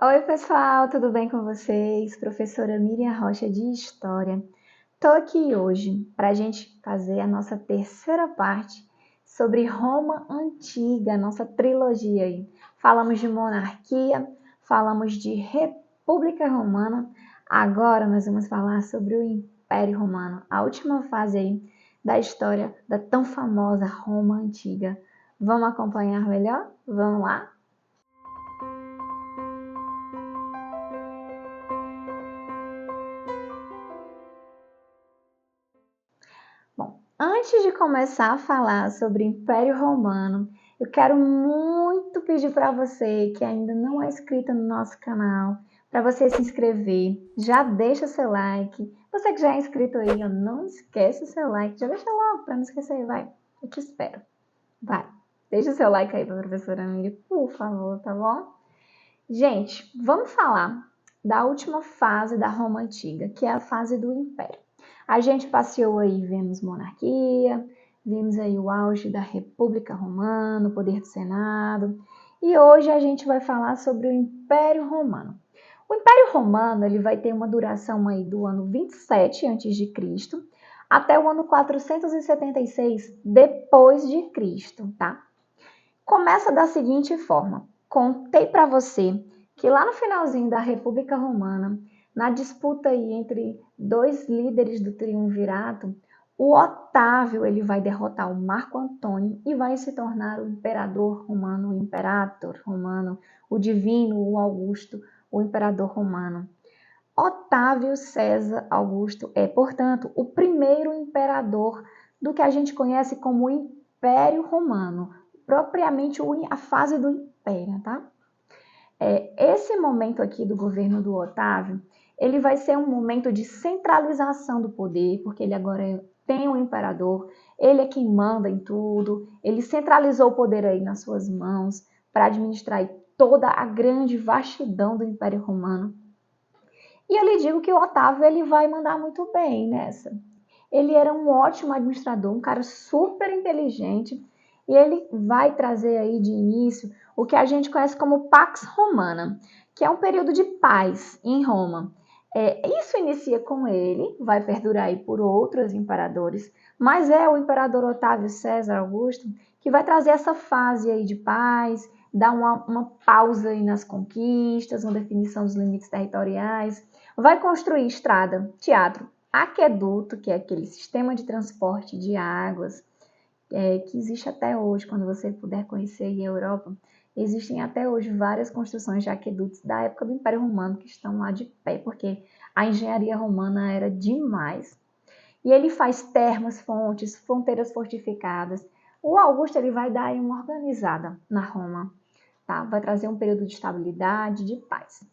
Oi, pessoal, tudo bem com vocês? Professora Miriam Rocha de História. Estou aqui hoje para a gente fazer a nossa terceira parte sobre Roma Antiga, nossa trilogia aí. Falamos de monarquia, falamos de República Romana, agora nós vamos falar sobre o Império Romano, a última fase aí da história da tão famosa Roma Antiga. Vamos acompanhar melhor? Vamos lá? Bom, antes de começar a falar sobre o Império Romano, eu quero muito pedir para você que ainda não é inscrito no nosso canal, para você se inscrever, já deixa seu like. Você que já é inscrito aí, não esquece o seu like, já deixa logo para não esquecer, vai. Eu te espero. Vai. Deixa o seu like aí para a professora Miriam, por favor, tá bom? Gente, vamos falar da última fase da Roma Antiga, que é a fase do Império. A gente passeou aí, vimos monarquia, vimos aí o auge da República Romana, o poder do Senado, e hoje a gente vai falar sobre o Império Romano. O Império Romano ele vai ter uma duração aí do ano 27 a.C. até o ano 476 depois de Cristo, tá? Começa da seguinte forma: contei para você que lá no finalzinho da República Romana, na disputa aí entre dois líderes do triunvirato, o Otávio ele vai derrotar o Marco Antônio e vai se tornar o imperador romano, o imperator romano, o divino, o Augusto, o imperador romano. Otávio César Augusto é, portanto, o primeiro imperador do que a gente conhece como Império Romano, propriamente a fase do Império, tá? Esse momento aqui do governo do Otávio, ele vai ser um momento de centralização do poder, porque ele agora tem um imperador, ele é quem manda em tudo, ele centralizou o poder aí nas suas mãos para administrar toda a grande vastidão do Império Romano. E eu lhe digo que o Otávio ele vai mandar muito bem nessa. Ele era um ótimo administrador, um cara super inteligente, e ele vai trazer aí de início o que a gente conhece como Pax Romana, que é um período de paz em Roma. Isso inicia com ele, vai perdurar aí por outros imperadores, mas é o imperador Otávio César Augusto que vai trazer essa fase aí de paz, dar uma pausa aí nas conquistas, uma definição dos limites territoriais, vai construir estrada, teatro, aqueduto, que é aquele sistema de transporte de águas, que existe até hoje, quando você puder conhecer a Europa, existem até hoje várias construções de aquedutos da época do Império Romano que estão lá de pé, porque a engenharia romana era demais. E ele faz termas, fontes, fronteiras fortificadas. O Augusto ele vai dar aí uma organizada na Roma, tá? Vai trazer um período de estabilidade, de paz.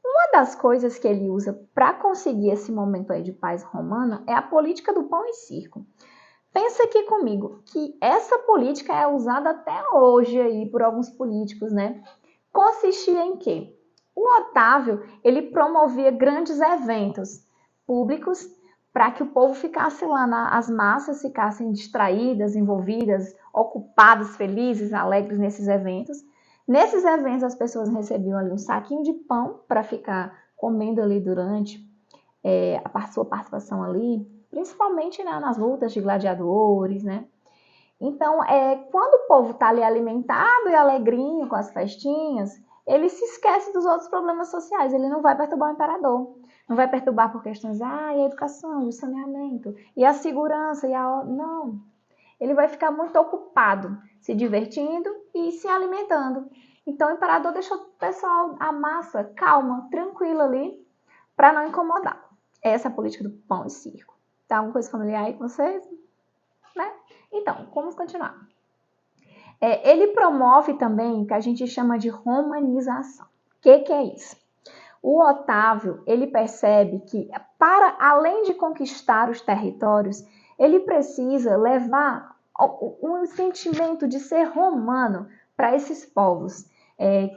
Uma das coisas que ele usa para conseguir esse momento aí de paz romana é a política do pão e circo. Pensa aqui comigo que essa política é usada até hoje aí por alguns políticos, né? Consistia em quê? O Otávio, ele promovia grandes eventos públicos para que o povo ficasse lá, as massas ficassem distraídas, envolvidas, ocupadas, felizes, alegres nesses eventos. Nesses eventos as pessoas recebiam ali um saquinho de pão para ficar comendo ali durante a sua participação ali, principalmente, né, nas lutas de gladiadores, né? Então, quando o povo está ali alimentado e alegrinho com as festinhas, ele se esquece dos outros problemas sociais, ele não vai perturbar o imperador. Não vai perturbar por questões, e a educação, o saneamento, e a segurança, Não. Ele vai ficar muito ocupado, se divertindo e se alimentando. Então, o imperador deixou o pessoal, a massa, calma, tranquila ali, para não incomodar. Essa é a política do pão e circo. Tá alguma coisa familiar aí com vocês? Né? Então, vamos continuar. Ele promove também o que a gente chama de romanização. O que é isso? O Otávio, ele percebe que, para além de conquistar os territórios, ele precisa levar um sentimento de ser romano para esses povos,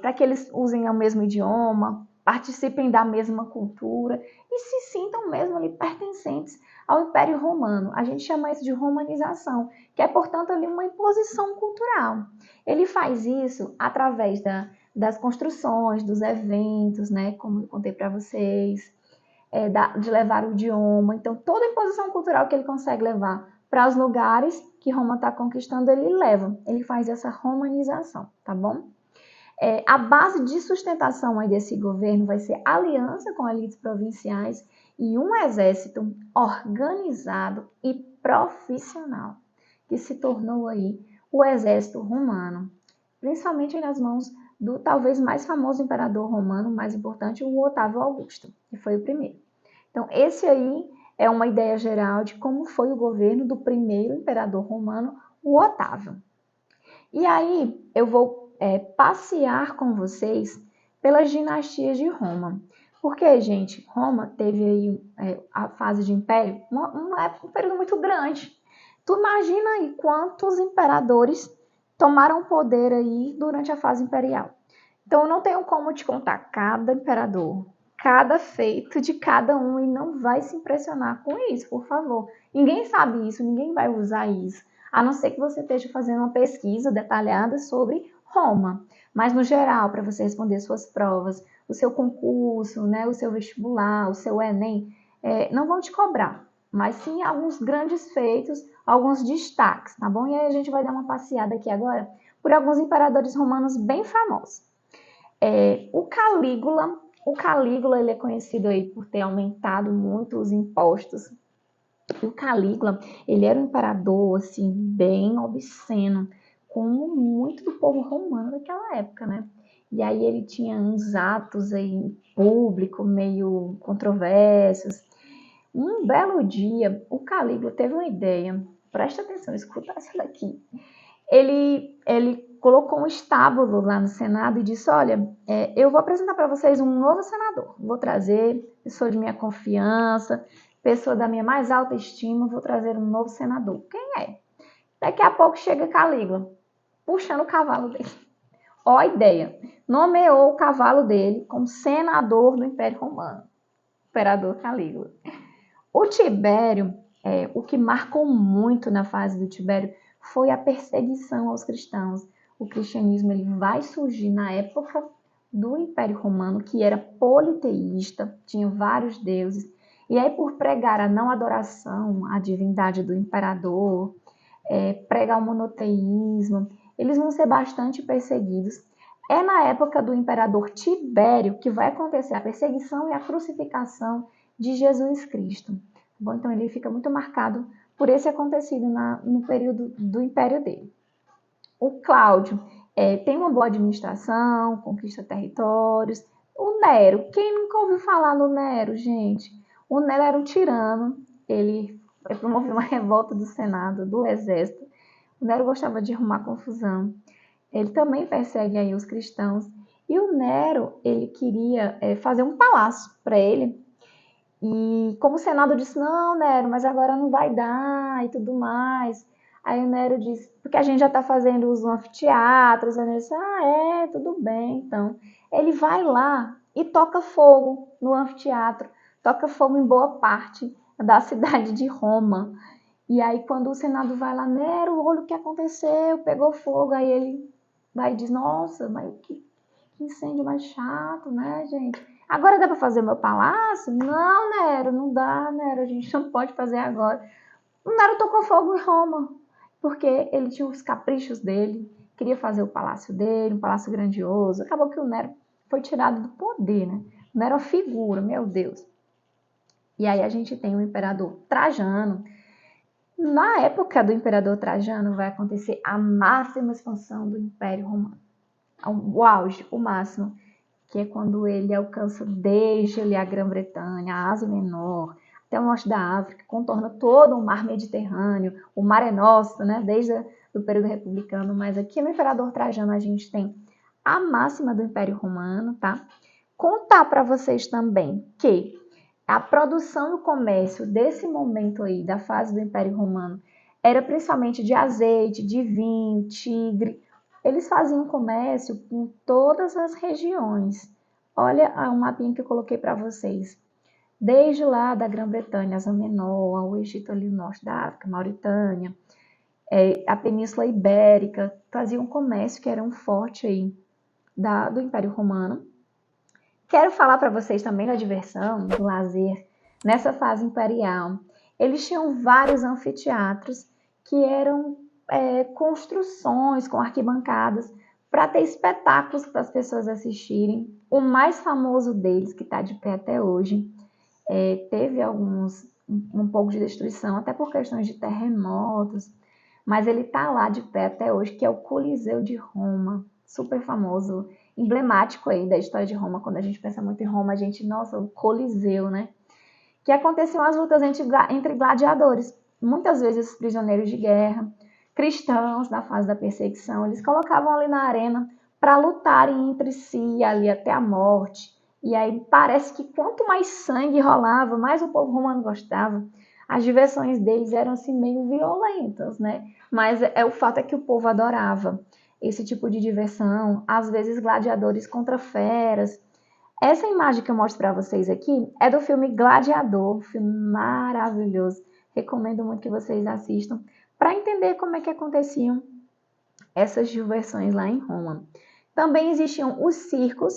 para que eles usem o mesmo idioma, participem da mesma cultura e se sintam mesmo ali pertencentes ao Império Romano. A gente chama isso de romanização, que é, portanto, ali uma imposição cultural. Ele faz isso através das construções, dos eventos, né, como eu contei para vocês, de levar o idioma. Então, toda a imposição cultural que ele consegue levar para os lugares que Roma está conquistando, ele leva. Ele faz essa romanização, tá bom? A base de sustentação aí desse governo vai ser aliança com elites provinciais e um exército organizado e profissional, que se tornou aí o exército romano, principalmente nas mãos do talvez mais famoso imperador romano, mais importante, o Otávio Augusto, que foi o primeiro. Então, esse aí é uma ideia geral de como foi o governo do primeiro imperador romano, o Otávio. E aí, eu vou passear com vocês pelas dinastias de Roma. Porque, gente, Roma teve aí a fase de império, um período muito grande. Tu imagina aí quantos imperadores tomaram poder aí durante a fase imperial. Então, eu não tenho como te contar cada imperador, cada feito de cada um, e não vai se impressionar com isso, por favor. Ninguém sabe isso, ninguém vai usar isso, a não ser que você esteja fazendo uma pesquisa detalhada sobre Roma. Mas, no geral, para você responder suas provas, o seu concurso, né, o seu vestibular, o seu Enem, não vão te cobrar, mas sim alguns grandes feitos, alguns destaques, tá bom? E aí a gente vai dar uma passeada aqui agora por alguns imperadores romanos bem famosos. O Calígula ele é conhecido aí por ter aumentado muito os impostos. O Calígula, ele era um imperador, assim, bem obsceno, como muito do povo romano daquela época, né? E aí ele tinha uns atos aí em público meio controversos. Um belo dia, o Calígula teve uma ideia. Presta atenção, escuta essa daqui. Ele colocou um estábulo lá no Senado e disse, olha, eu vou apresentar para vocês um novo senador. Vou trazer pessoa de minha confiança, pessoa da minha mais alta estima, vou trazer um novo senador. Quem é? Daqui a pouco chega Calígula, puxando o cavalo dele. Ó a ideia. Nomeou o cavalo dele como senador do Império Romano. Imperador Calígula. O Tibério, o que marcou muito na fase do Tibério foi a perseguição aos cristãos. O cristianismo ele vai surgir na época do Império Romano, que era politeísta, tinha vários deuses. E aí, por pregar a não adoração à divindade do imperador, pregar o monoteísmo, eles vão ser bastante perseguidos. É na época do imperador Tibério que vai acontecer a perseguição e a crucificação de Jesus Cristo. Bom, então ele fica muito marcado por esse acontecido no período do império dele. O Cláudio tem uma boa administração, conquista territórios. O Nero, quem nunca ouviu falar no Nero, gente? O Nero era um tirano, ele promoveu uma revolta do Senado, do Exército. O Nero gostava de arrumar confusão. Ele também persegue aí os cristãos. E o Nero, ele queria fazer um palácio para ele. E como o Senado disse, não, Nero, mas agora não vai dar e tudo mais. Aí o Nero disse, porque a gente já está fazendo os anfiteatros. Aí ele disse, tudo bem, então. Ele vai lá e toca fogo no anfiteatro, toca fogo em boa parte da cidade de Roma. E aí quando o Senado vai lá, Nero, olha o que aconteceu, pegou fogo. Aí ele vai e diz, nossa, mas que incêndio mais chato, né, gente? Agora dá para fazer meu palácio? Não, Nero, não dá, Nero, a gente não pode fazer agora. O Nero tocou fogo em Roma, porque ele tinha os caprichos dele, queria fazer o palácio dele, um palácio grandioso. Acabou que o Nero foi tirado do poder, né? O Nero é uma figura, meu Deus. E aí a gente tem o imperador Trajano. Na época do imperador Trajano vai acontecer a máxima expansão do Império Romano. O auge, o máximo, que é quando ele alcança desde ali a Grã-Bretanha, a Ásia Menor, até o norte da África, contorna todo o mar Mediterrâneo, o Mar é Nosso, né, desde o período republicano, mas aqui no Imperador Trajano a gente tem a máxima do Império Romano, tá? Contar para vocês também que a produção e o comércio desse momento aí, da fase do Império Romano, era principalmente de azeite, de vinho, tigre. Eles faziam comércio com todas as regiões. Olha o mapinha que eu coloquei para vocês. Desde lá da Grã-Bretanha, Ásia Menor, ao Egito ali no norte da África, Mauritânia, a Península Ibérica, faziam um comércio que era um forte aí do Império Romano. Quero falar para vocês também da diversão, do lazer, nessa fase imperial. Eles tinham vários anfiteatros que eram construções com arquibancadas para ter espetáculos para as pessoas assistirem. O mais famoso deles, que está de pé até hoje, teve um pouco de destruição, até por questões de terremotos, mas ele está lá de pé até hoje, que é o Coliseu de Roma, super famoso, emblemático aí da história de Roma. Quando a gente pensa muito em Roma, a gente, nossa, o Coliseu, né? Que aconteciam as lutas entre gladiadores. Muitas vezes os prisioneiros de guerra, cristãos na fase da perseguição, eles colocavam ali na arena para lutarem entre si ali até a morte. E aí parece que quanto mais sangue rolava, mais o povo romano gostava. As diversões deles eram assim meio violentas, né? Mas o fato é que o povo adorava esse tipo de diversão, às vezes gladiadores contra feras. Essa imagem que eu mostro para vocês aqui é do filme Gladiador, um filme maravilhoso. Recomendo muito que vocês assistam para entender como é que aconteciam essas diversões lá em Roma. Também existiam os circos,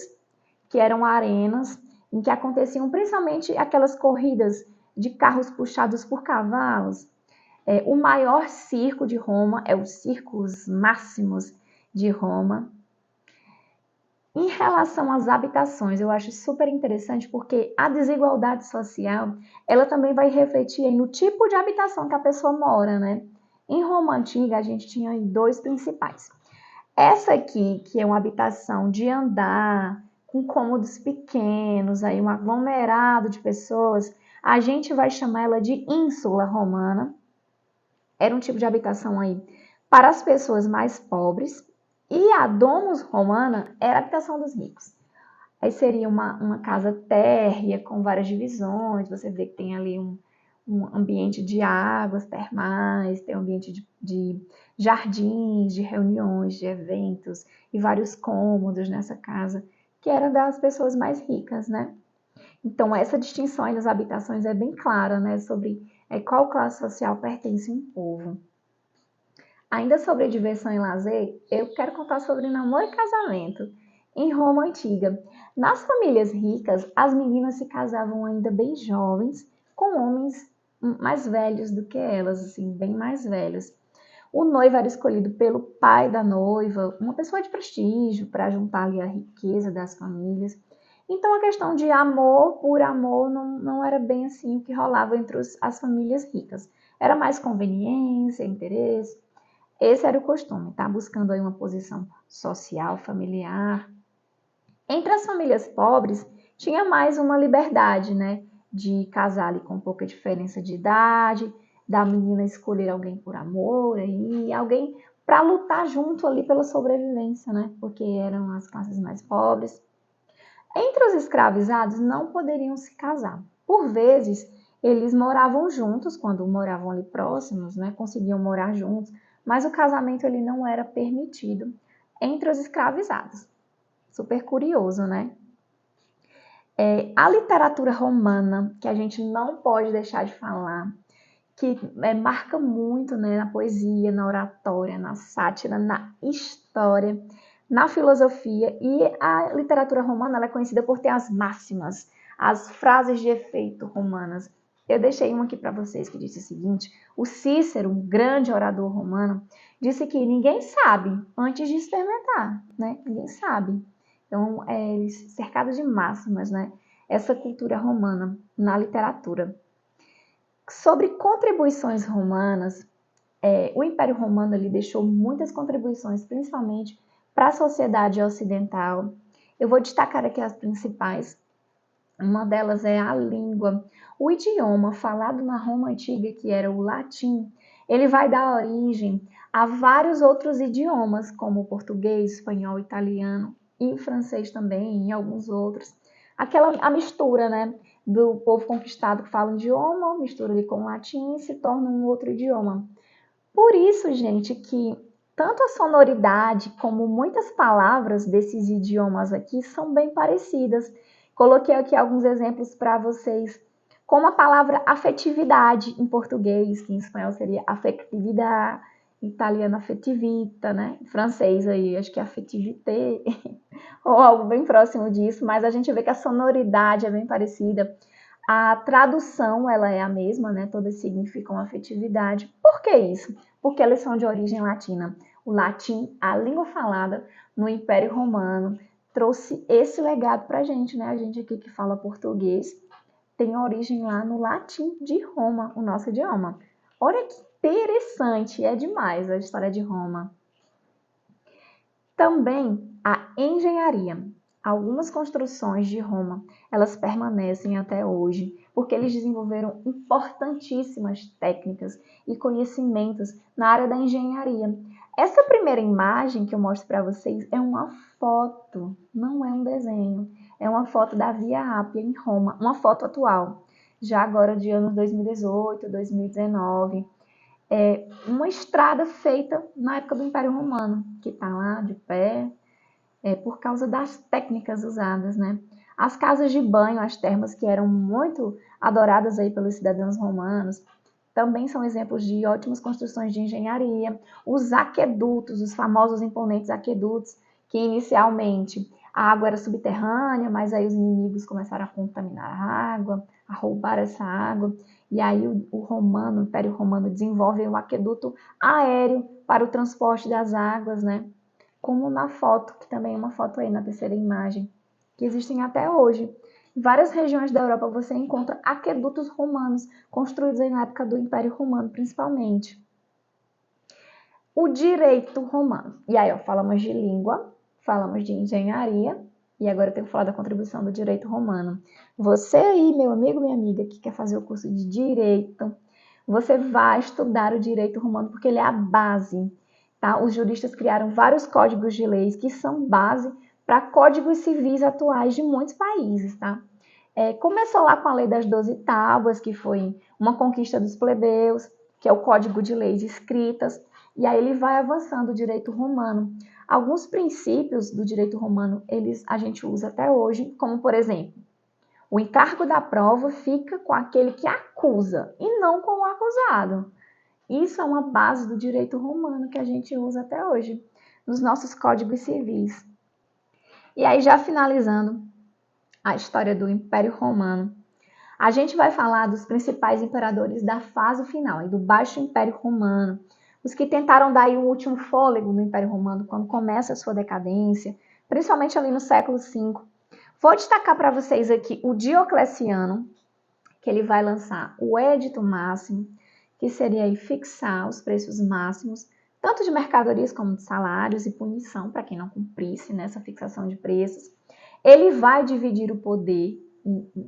que eram arenas em que aconteciam principalmente aquelas corridas de carros puxados por cavalos. O maior circo de Roma é o Circus Maximus de Roma. Em relação às habitações, eu acho super interessante porque a desigualdade social, ela também vai refletir aí no tipo de habitação que a pessoa mora, né? Em Roma Antiga, a gente tinha aí dois principais. Essa aqui, que é uma habitação de andar, com cômodos pequenos, aí um aglomerado de pessoas, a gente vai chamar ela de ínsula romana. Era um tipo de habitação aí para as pessoas mais pobres. E a domus romana era a habitação dos ricos. Aí seria uma casa térrea com várias divisões. Você vê que tem ali um ambiente de águas termais, tem um ambiente de jardins, de reuniões, de eventos e vários cômodos nessa casa, que era das pessoas mais ricas, né? Então, essa distinção aí das habitações é bem clara, né? Sobre qual classe social pertence um povo. Ainda sobre diversão e lazer, eu quero contar sobre namoro e casamento em Roma Antiga. Nas famílias ricas, as meninas se casavam ainda bem jovens, com homens mais velhos do que elas, assim, bem mais velhos. O noivo era escolhido pelo pai da noiva, uma pessoa de prestígio, para juntar ali a riqueza das famílias. Então, a questão de amor por amor não era bem assim o que rolava entre as famílias ricas. Era mais conveniência, interesse. Esse era o costume, tá? Buscando aí uma posição social, familiar. Entre as famílias pobres, tinha mais uma liberdade, né? De casar ali com pouca diferença de idade, da menina escolher alguém por amor, e alguém para lutar junto ali pela sobrevivência, né? Porque eram as classes mais pobres. Entre os escravizados, não poderiam se casar. Por vezes, eles moravam juntos, quando moravam ali próximos, né? Conseguiam morar juntos, mas o casamento ele não era permitido entre os escravizados. Super curioso, né? A literatura romana, que a gente não pode deixar de falar, que marca muito, né, na poesia, na oratória, na sátira, na história, na filosofia. E a literatura romana ela é conhecida por ter as máximas, as frases de efeito romanas. Eu deixei uma aqui para vocês que disse o seguinte: o Cícero, um grande orador romano, disse que ninguém sabe antes de experimentar, né? Ninguém sabe. Então, cercado de máximas, né? Essa cultura romana na literatura. Sobre contribuições romanas, o Império Romano ele deixou muitas contribuições, principalmente para a sociedade ocidental. Eu vou destacar aqui as principais. Uma delas é a língua. O idioma falado na Roma Antiga, que era o latim, ele vai dar origem a vários outros idiomas, como o português, espanhol, italiano e o francês também, e alguns outros. A mistura, né, do povo conquistado que fala um idioma, mistura ali com o latim e se torna um outro idioma. Por isso, gente, que tanto a sonoridade como muitas palavras desses idiomas aqui são bem parecidas. Coloquei aqui alguns exemplos para vocês, como a palavra afetividade em português, que em espanhol seria afectividade, italiano affettività, né? Em francês aí, acho que é affettivité, ou algo bem próximo disso, mas a gente vê que a sonoridade é bem parecida. A tradução, ela é a mesma, né? Todas significam afetividade. Por que isso? Porque elas são de origem latina. O latim, a língua falada no Império Romano, trouxe esse legado pra gente, né? A gente aqui que fala português tem origem lá no latim de Roma, o nosso idioma. Olha que interessante, é demais a história de Roma. Também a engenharia. Algumas construções de Roma, elas permanecem até hoje, porque eles desenvolveram importantíssimas técnicas e conhecimentos na área da engenharia. Essa primeira imagem que eu mostro para vocês é uma foto, não é um desenho. É uma foto da Via Ápia em Roma, uma foto atual, já agora de anos 2018, 2019. É uma estrada feita na época do Império Romano, que está lá de pé, por causa das técnicas usadas, né? As casas de banho, as termas que eram muito adoradas aí pelos cidadãos romanos, também são exemplos de ótimas construções de engenharia. Os aquedutos, os famosos imponentes aquedutos, que inicialmente a água era subterrânea, mas aí os inimigos começaram a contaminar a água, a roubar essa água, e aí o Império Romano desenvolve um aqueduto aéreo para o transporte das águas, né? Como na foto, que também é uma foto aí na terceira imagem, que existem até hoje. Em várias regiões da Europa você encontra aquedutos romanos, construídos aí na época do Império Romano, principalmente. O direito romano. E aí, ó, falamos de língua, falamos de engenharia, e agora eu tenho que falar da contribuição do direito romano. Você aí, meu amigo, minha amiga, que quer fazer o curso de direito, você vai estudar o direito romano, porque ele é a base. Tá? Os juristas criaram vários códigos de leis que são base para códigos civis atuais de muitos países. Tá? Começou lá com a Lei das 12 Tábuas, que foi uma conquista dos plebeus, que é o Código de Leis Escritas, e aí ele vai avançando o direito romano. Alguns princípios do direito romano a gente usa até hoje, como por exemplo, o encargo da prova fica com aquele que acusa e não com o acusado. Isso é uma base do direito romano que a gente usa até hoje, nos nossos códigos civis. E aí, já finalizando a história do Império Romano, a gente vai falar dos principais imperadores da fase final, do Baixo Império Romano, os que tentaram dar aí o último fôlego no Império Romano quando começa a sua decadência, principalmente ali no século V. Vou destacar para vocês aqui o Diocleciano, que ele vai lançar o Edito Máximo, que seria aí fixar os preços máximos, tanto de mercadorias como de salários, e punição para quem não cumprisse nessa fixação de preços. Ele vai dividir o poder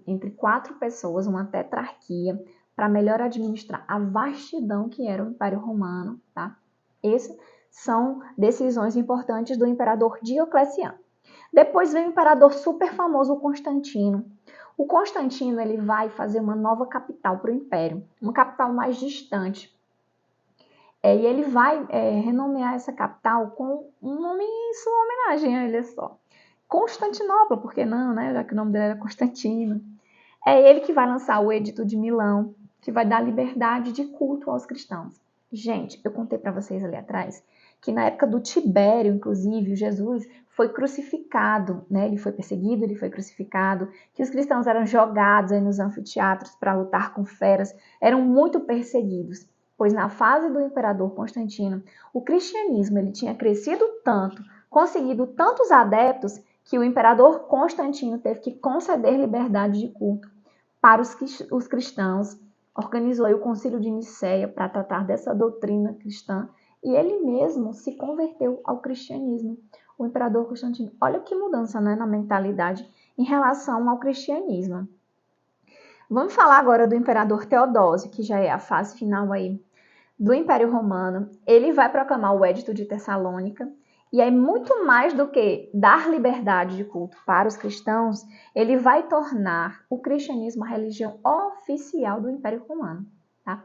entre 4 pessoas, uma tetrarquia, para melhor administrar a vastidão que era o Império Romano. Tá? Essas são decisões importantes do imperador Diocleciano. Depois vem o imperador super famoso, o Constantino. O Constantino ele vai fazer uma nova capital para o Império, uma capital mais distante. E ele vai renomear essa capital com um nome em sua homenagem a ele só. Constantinopla, por que não, né? Já que o nome dele era Constantino. É ele que vai lançar o Edito de Milão, que vai dar liberdade de culto aos cristãos. Gente, eu contei para vocês ali atrás que na época do Tibério, inclusive, Jesus foi crucificado, né? Ele foi perseguido, ele foi crucificado, que os cristãos eram jogados aí nos anfiteatros para lutar com feras, eram muito perseguidos, pois na fase do imperador Constantino, o cristianismo ele tinha crescido tanto, conseguido tantos adeptos, que o imperador Constantino teve que conceder liberdade de culto para os cristãos, organizou aí o Concílio de Nicéia para tratar dessa doutrina cristã, e ele mesmo se converteu ao cristianismo, o imperador Constantino. Olha que mudança, né, na mentalidade em relação ao cristianismo. Vamos falar agora do imperador Teodósio, que já é a fase final aí do Império Romano. Ele vai proclamar o Edito de Tessalônica, e aí, muito mais do que dar liberdade de culto para os cristãos, ele vai tornar o cristianismo a religião oficial do Império Romano. Tá?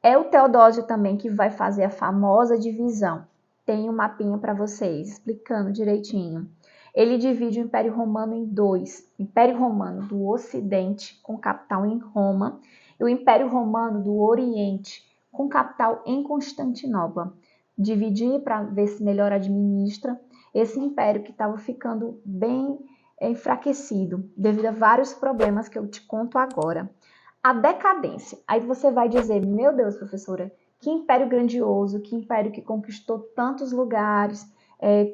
É o Teodósio também que vai fazer a famosa divisão. Tem um mapinha para vocês, explicando direitinho. Ele divide o Império Romano em 2. Império Romano do Ocidente, com capital em Roma, e o Império Romano do Oriente, com capital em Constantinopla. dividir para ver se melhor administra esse império que estava ficando bem enfraquecido devido a vários problemas que eu te conto agora. A decadência. Aí você vai dizer, meu Deus, professora, que império grandioso, que império que conquistou tantos lugares,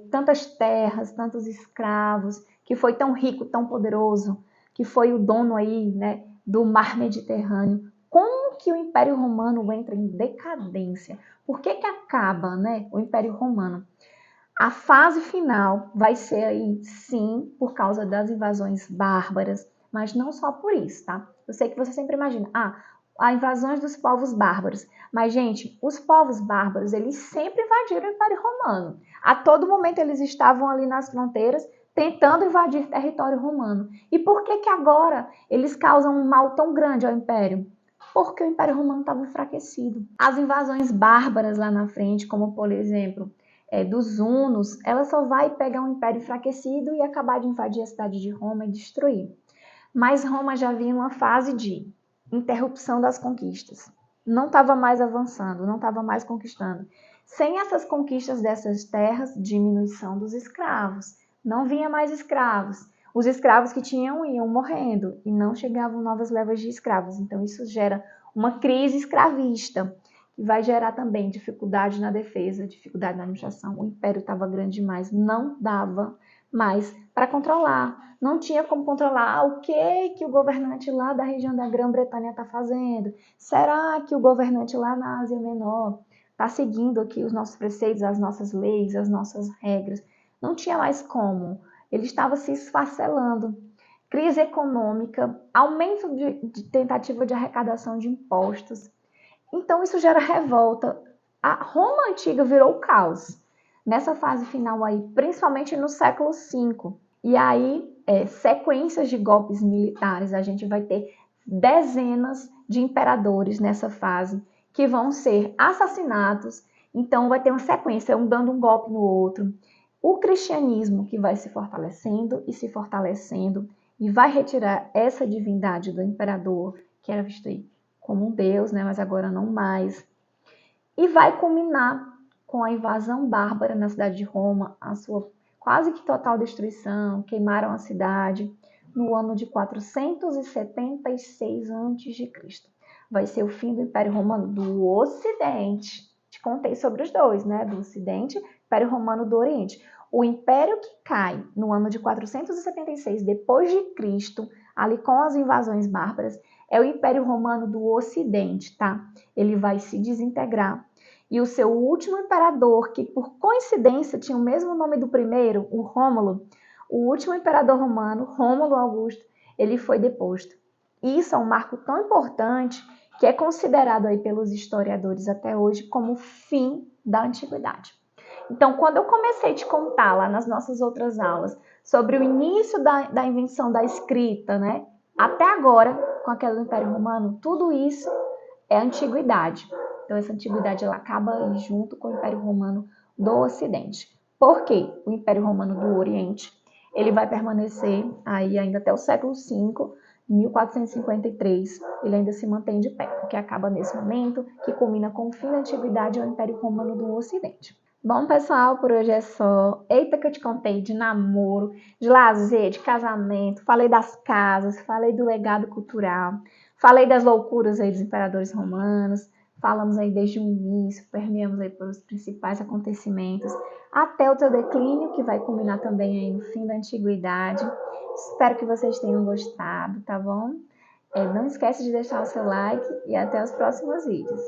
tantas terras, tantos escravos, que foi tão rico, tão poderoso, que foi o dono aí, né, do mar Mediterrâneo. Como que o Império Romano entra em decadência? Por que que acaba, né, o Império Romano? A fase final vai ser aí, sim, por causa das invasões bárbaras, mas não só por isso, tá? Eu sei que você sempre imagina, as invasões dos povos bárbaros. Mas, gente, os povos bárbaros, eles sempre invadiram o Império Romano. A todo momento eles estavam ali nas fronteiras tentando invadir território romano. E por que que agora eles causam um mal tão grande ao Império? Porque o Império Romano estava enfraquecido. As invasões bárbaras lá na frente, como por exemplo dos hunos, ela só vai pegar um império enfraquecido e acabar de invadir a cidade de Roma e destruir. Mas Roma já vinha numa fase de interrupção das conquistas. Não estava mais avançando, não estava mais conquistando. Sem essas conquistas dessas terras, diminuição dos escravos. Não vinha mais escravos. Os escravos que tinham iam morrendo e não chegavam novas levas de escravos. Então isso gera uma crise escravista, que vai gerar também dificuldade na defesa, dificuldade na administração. O império estava grande demais, não dava mais para controlar. Não tinha como controlar o que o governante lá da região da Grã-Bretanha está fazendo. Será que o governante lá na Ásia Menor está seguindo aqui os nossos preceitos, as nossas leis, as nossas regras? Não tinha mais como. Ele estava se esfacelando. Crise econômica, aumento de tentativa de arrecadação de impostos. Então isso gera revolta. A Roma antiga virou caos. Nessa fase final aí, principalmente no século V. E aí, sequências de golpes militares, a gente vai ter dezenas de imperadores nessa fase que vão ser assassinados. Então vai ter uma sequência, um dando um golpe no outro. O cristianismo que vai se fortalecendo e vai retirar essa divindade do imperador, que era visto aí como um deus, né, mas agora não mais. E vai culminar com a invasão bárbara na cidade de Roma, a sua quase que total destruição, queimaram a cidade no ano de 476 a.C. Vai ser o fim do Império Romano do Ocidente. Te contei sobre os dois, né? Do Ocidente, Império Romano do Oriente. O império que cai no ano de 476 depois de Cristo, ali com as invasões bárbaras, é o Império Romano do Ocidente, tá? Ele vai se desintegrar. E o seu último imperador, que por coincidência tinha o mesmo nome do primeiro, o Rômulo, o último imperador romano, Rômulo Augusto, ele foi deposto. Isso é um marco tão importante que é considerado aí pelos historiadores até hoje como o fim da antiguidade. Então, quando eu comecei a te contar lá nas nossas outras aulas sobre o início da invenção da escrita, né? Até agora, com aquele Império Romano, tudo isso é antiguidade. Então, essa antiguidade ela acaba aí junto com o Império Romano do Ocidente. Por quê? O Império Romano do Oriente ele vai permanecer aí ainda até o século V, 1453, ele ainda se mantém de pé, porque acaba nesse momento que culmina com o fim da antiguidade ao Império Romano do Ocidente. Bom, pessoal, por hoje é só. Eita que eu te contei de namoro, de lazer, de casamento, falei das casas, falei do legado cultural, falei das loucuras aí dos imperadores romanos, falamos aí desde o início, permeamos aí pelos principais acontecimentos, até o teu declínio, que vai culminar também aí no fim da antiguidade. Espero que vocês tenham gostado, tá bom? Não esquece de deixar o seu like e até os próximos vídeos.